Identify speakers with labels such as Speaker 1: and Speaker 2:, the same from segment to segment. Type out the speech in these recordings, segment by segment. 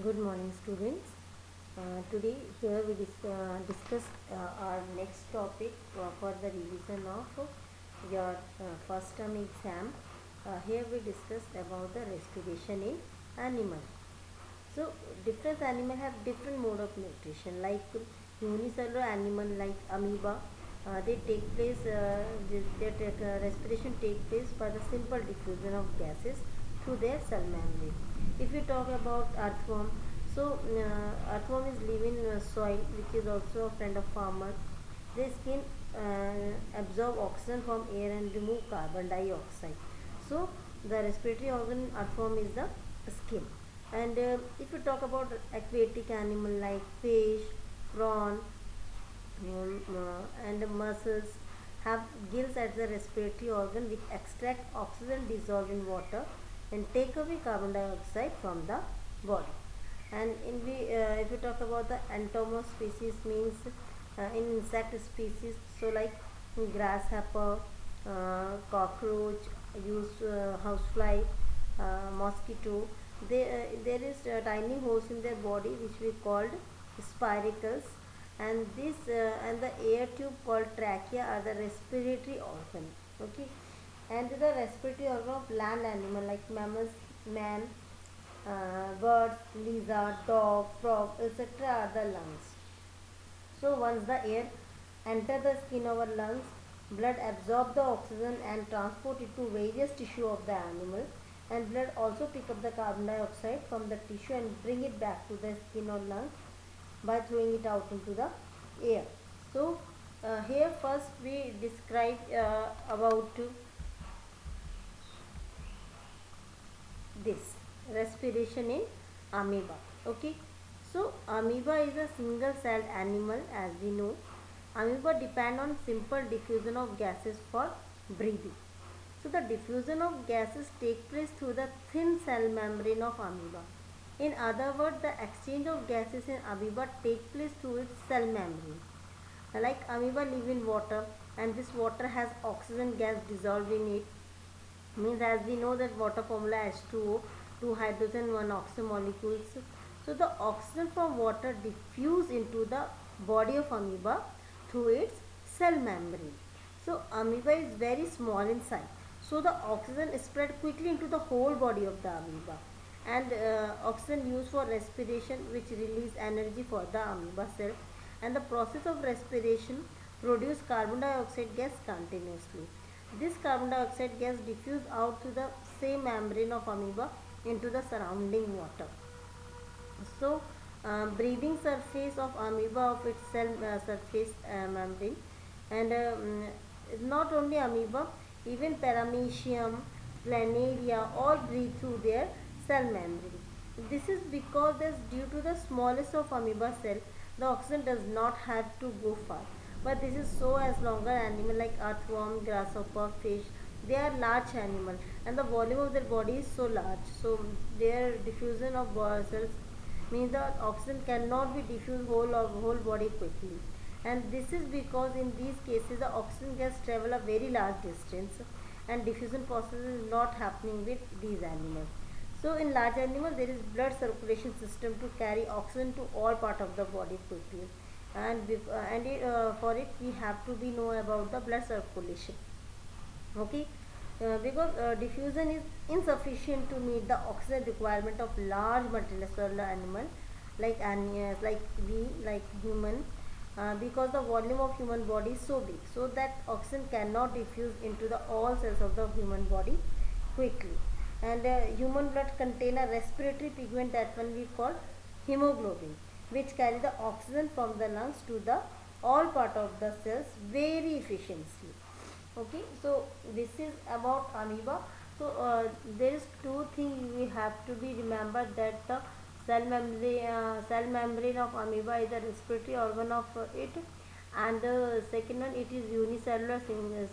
Speaker 1: Good morning, students. Today, here we discuss our next topic for the revision of your first term exam. Here we discuss about the respiration in animal. So, different animal have different mode of nutrition. Like unicellular animal like amoeba, they take place. Respiration take place by the simple diffusion of gases through their cell membrane. If we talk about earthworm, so earthworm is live in soil, which is also a friend of farmer. Their skin absorb oxygen from air and remove carbon dioxide. So the respiratory organ in earthworm is the skin. And if you talk about aquatic animal like fish, prawn, and mussels have gills as the respiratory organ which extract oxygen dissolved in water and take away carbon dioxide from the body. And if we talk about the entomous species means in insect species, so like grasshopper, cockroach, use housefly, mosquito, there is tiny holes in their body which we called spiracles, and this and the air tube called trachea are the respiratory organ. Okay, and the respiratory organ of land animal like mammals, man, birds, lizard, dog, frog, etc. are the lungs. So once the air enter the skin of our lungs, blood absorb the oxygen and transport it to various tissue of the animal, and blood also pick up the carbon dioxide from the tissue and bring it back to the skin or lungs by throwing it out into the air. So here first we describe about this respiration in amoeba. Okay, so amoeba is a single celled animal. As we know, amoeba depend on simple diffusion of gases for breathing. So the diffusion of gases take place through the thin cell membrane of amoeba. In other words, the exchange of gases in amoeba take place through its cell membrane. Like amoeba live in water, and this water has oxygen gas dissolved in it. Means as we know that water formula H2O, 2 hydrogen, 1 oxygen molecules. So the oxygen from water diffuse into the body of amoeba through its cell membrane. So amoeba is very small in size. So the oxygen is spread quickly into the whole body of the amoeba, and oxygen used for respiration which release energy for the amoeba cell, and the process of respiration produce carbon dioxide gas continuously. This carbon dioxide gas diffuse out through the same membrane of amoeba into the surrounding water. So, breathing surface of amoeba of its cell surface membrane, and not only amoeba, even paramecium, planaria all breathe through their cell membrane. This is because due to the smallness of amoeba cell, the oxygen does not have to go far. But this is so as longer animal like earthworm, grasshopper, fish, they are large animal, and the volume of their body is so large. So their diffusion of cells means that oxygen cannot be diffused whole body quickly, and this is because in these cases the oxygen gas travel a very large distance, and diffusion process is not happening with these animals. So in large animal there is blood circulation system to carry oxygen to all part of the body quickly, and for it we have to be know about the blood circulation. Okay, because diffusion is insufficient to meet the oxygen requirement of large multicellular animal like we like human, because the volume of human body is so big, so that oxygen cannot diffuse into the all cells of the human body quickly. And human blood contain a respiratory pigment that one we call hemoglobin, which carry the oxygen from the lungs to the all part of the cells very efficiently. Okay, so this is about amoeba. So there is two things we have to be remembered, that the cell membrane of amoeba is the respiratory organ of it, and the second one, it is unicellular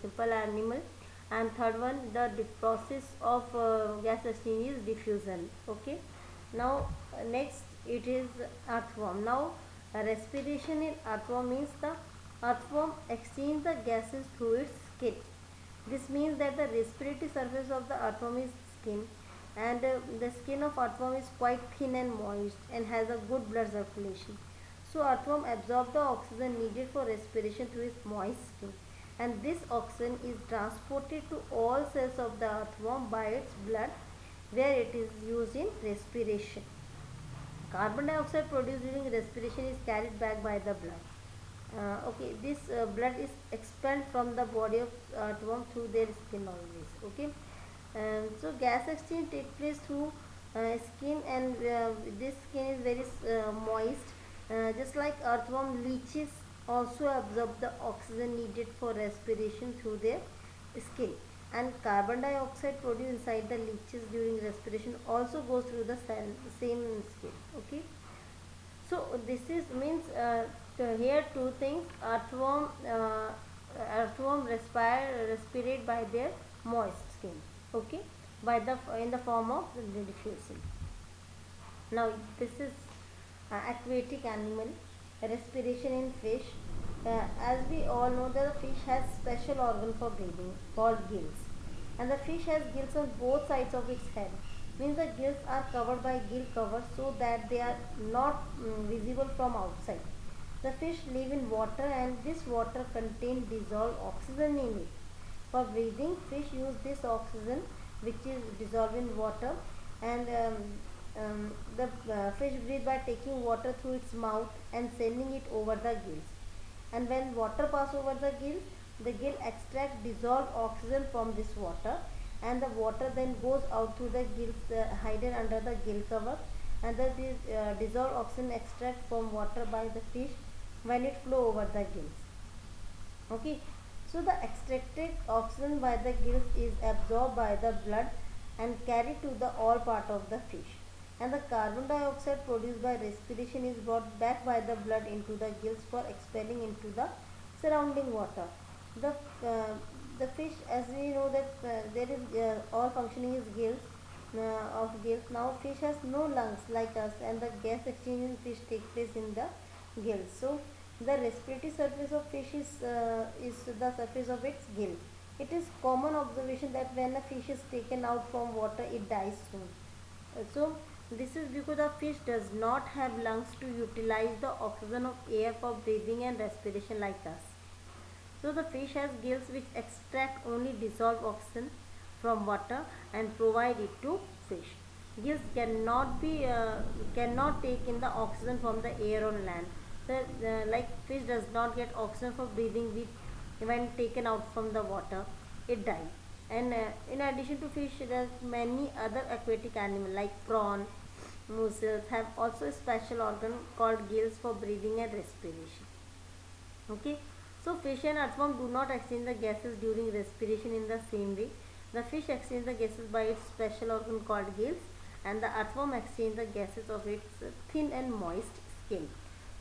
Speaker 1: simple animal, and third one, the process of gas exchange is diffusion. Okay, now next it is earthworm. Now respiration in earthworm means the earthworm exchange the gases through its skin. This means that the respiratory surface of the earthworm is skin, and the skin of earthworm is quite thin and moist and has a good blood circulation. So earthworm absorb the oxygen needed for respiration through its moist skin, and this oxygen is transported to all cells of the earthworm by its blood, where it is used in respiration. Carbon dioxide produced during respiration is carried back by the blood. Okay, this blood is expelled from the body of earthworm through their skin always. Okay, so gas exchange takes place through skin, and this skin is very moist. Just like earthworm, leeches also absorb the oxygen needed for respiration through their skin, and carbon dioxide produced inside the leeches during respiration also goes through the same skin. Okay, so this is means here two things: earthworm respirate by their moist skin. Okay, by the in the form of the diffusion. Now this is aquatic animal respiration in fish. As we all know, the fish has special organ for breathing called gills, and the fish has gills on both sides of its head. Means the gills are covered by gill cover so that they are not visible from outside. The fish live in water, and this water contains dissolved oxygen in it. For breathing, fish use this oxygen which is dissolved in water, and the fish breathe by taking water through its mouth and sending it over the gills. And when water pass over the gill extract dissolved oxygen from this water, and the water then goes out through the gills hidden under the gill cover, and the dissolved oxygen extract from water by the fish when it flow over the gills. Okay, so the extracted oxygen by the gills is absorbed by the blood and carried to the all part of the fish, and the carbon dioxide produced by respiration is brought back by the blood into the gills for expelling into the surrounding water. The uh, the fish, as we know that there is all functioning is gills. Now fish has no lungs like us, and the gas exchange in fish take place in the gills. So the respiratory surface of fish is the surface of its gill. It is common observation that when a fish is taken out from water, it dies soon. So this is because the fish does not have lungs to utilize the oxygen of air for breathing and respiration like us. So the fish has gills which extract only dissolved oxygen from water and provide it to fish. Gills cannot take in the oxygen from the air on land. Like fish does not get oxygen for breathing with when taken out from the water, it dies. And in addition to fish, there are many other aquatic animals like prawn, mussels have also a special organ called gills for breathing and respiration. Okay, so fish and earthworm do not exchange the gases during respiration in the same way. The fish exchange the gases by its special organ called gills, and the earthworm exchange the gases of its thin and moist skin.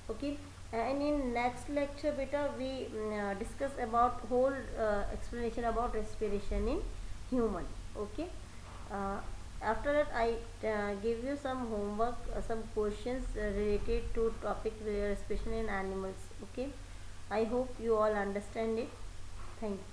Speaker 1: Okay, and in next lecture beta we discuss about whole explanation about respiration in human. Okay, uh, after that I give you some homework, some questions related to topic respiration in animals. Okay, I hope you all understand it. Thank you.